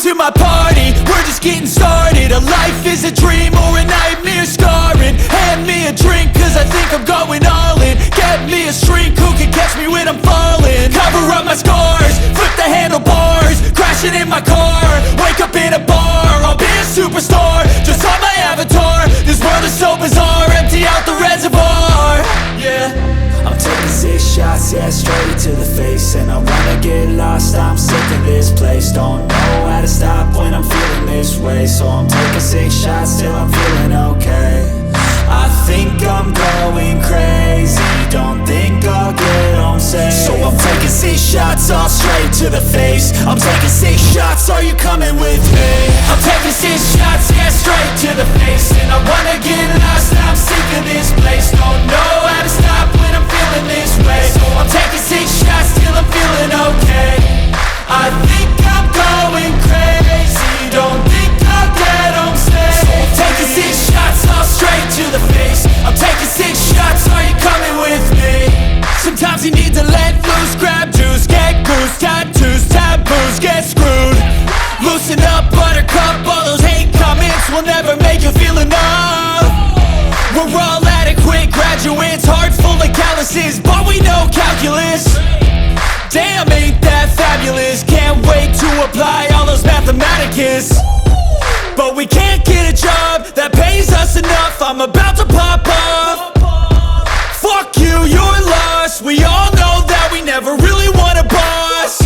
to my party, we're just getting started. A life is a dream or a nightmare scarring. Hand me a drink cause I think I'm going all in. Get me a shrink who can catch me when I'm falling. Cover up my scars, flip the handlebars, crashing in my car, wake up in a bar. I'll be a superstar, just on my avatar. This world is so bizarre, empty out the reservoir. Yeah, I'm taking 6 shots, yeah, straight to the face. And I wanna get lost, I'm sick of this place. Don't know how to stop when I'm feeling this way. So I'm taking 6 shots till I'm feeling okay. I think I'm going crazy, don't think I'll get home safe. So I'm taking 6 shots, all straight to the face. I'm taking 6 shots, are you coming with me? I'm taking 6 shots, yeah, straight to the face. And I wanna get lost, I'm sick of this place. Don't know how to stop when I'm feeling this way. So I'm taking 6 shots till I'm feeling okay. I think I'm going crazy, don't think I'll get home safe. So I'm taking 6 shots, all straight to the face. I'm taking 6 shots, are you coming with me? Sometimes you need to let loose, grab juice, get goose, tattoos, taboos, get screwed. Loosen up, buttercup, all those hate comments will never make you feel enough. We're all adequate graduates, heart full of calluses, but we know calculus. Damn, ain't that fabulous? Can't wait to apply all those mathematicus. But we can't get a job that pays us enough. I'm about to pop off. Fuck you, you're lost. We all know that we never really want a boss.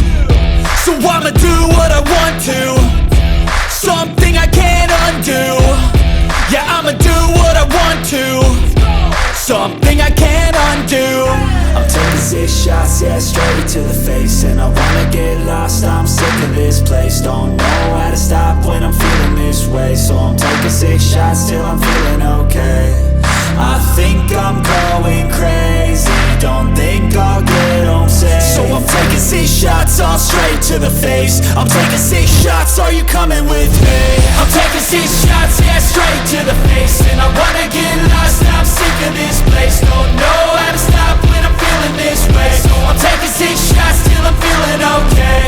So I'ma do what I want to, something I can't undo. Yeah, I'ma do what I want to, something I can't undo. I'm taking 6 shots, yeah, straight to the face. And I wanna get lost, I'm sick of this place. Don't know how to stop when I'm feeling this way. So I'm taking 6 shots till I'm feeling okay. I think I'm going crazy, don't think I'll get home safe. So I'm taking 6 shots, all straight to the face. I'm taking 6 shots, are you coming with me? I'm taking 6 shots, yeah, straight to the face. And I wanna get lost, I'm sick of this place. Don't know how to stop when I'm feeling this way. So I'm taking 6 shots till I'm feeling okay.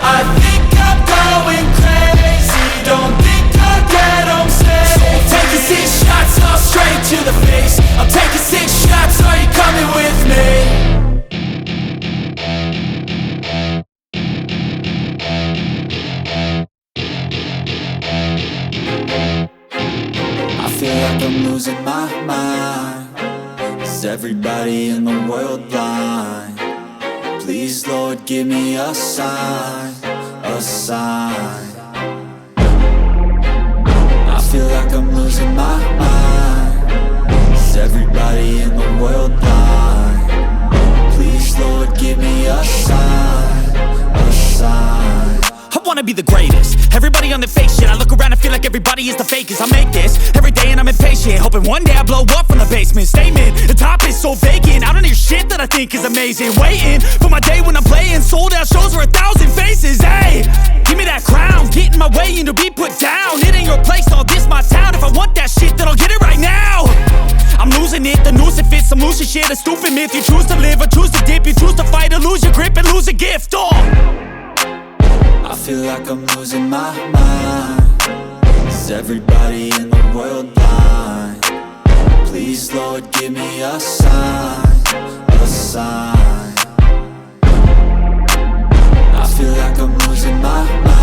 I think I'm going crazy, don't think I'll get home safe. So I'm taking 6 shots, all straight to the face. I'm taking 6 shots, are you coming with me? I feel like I'm losing my mind. Is everybody in the world blind? Please, Lord, give me a sign, a sign. I feel like I'm losing my mind. Is everybody in the world blind? Please, Lord, give me a sign, a sign. I wanna be the greatest. Everybody on the fake shit. I look around and feel like everybody is the fakest. I make this every day and I'm impatient, hoping one day I blow up from the basement. Statement, the top is so vacant. I don't hear shit that I think is amazing. Waiting for my day when I'm playing sold out shows for 1,000 faces. Hey, give me that crown, get in my way and to be put down. It ain't your place, all this my town. If I want that shit, then I'll get it right now. I'm losing it, the noose it fits. I'm losing shit, a stupid myth. You choose to live or choose to dip. You choose to fight or lose your grip and lose a gift. I feel like I'm losing my mind. Is everybody in the world blind? Please, Lord, give me a sign, a sign. I feel like I'm losing my mind.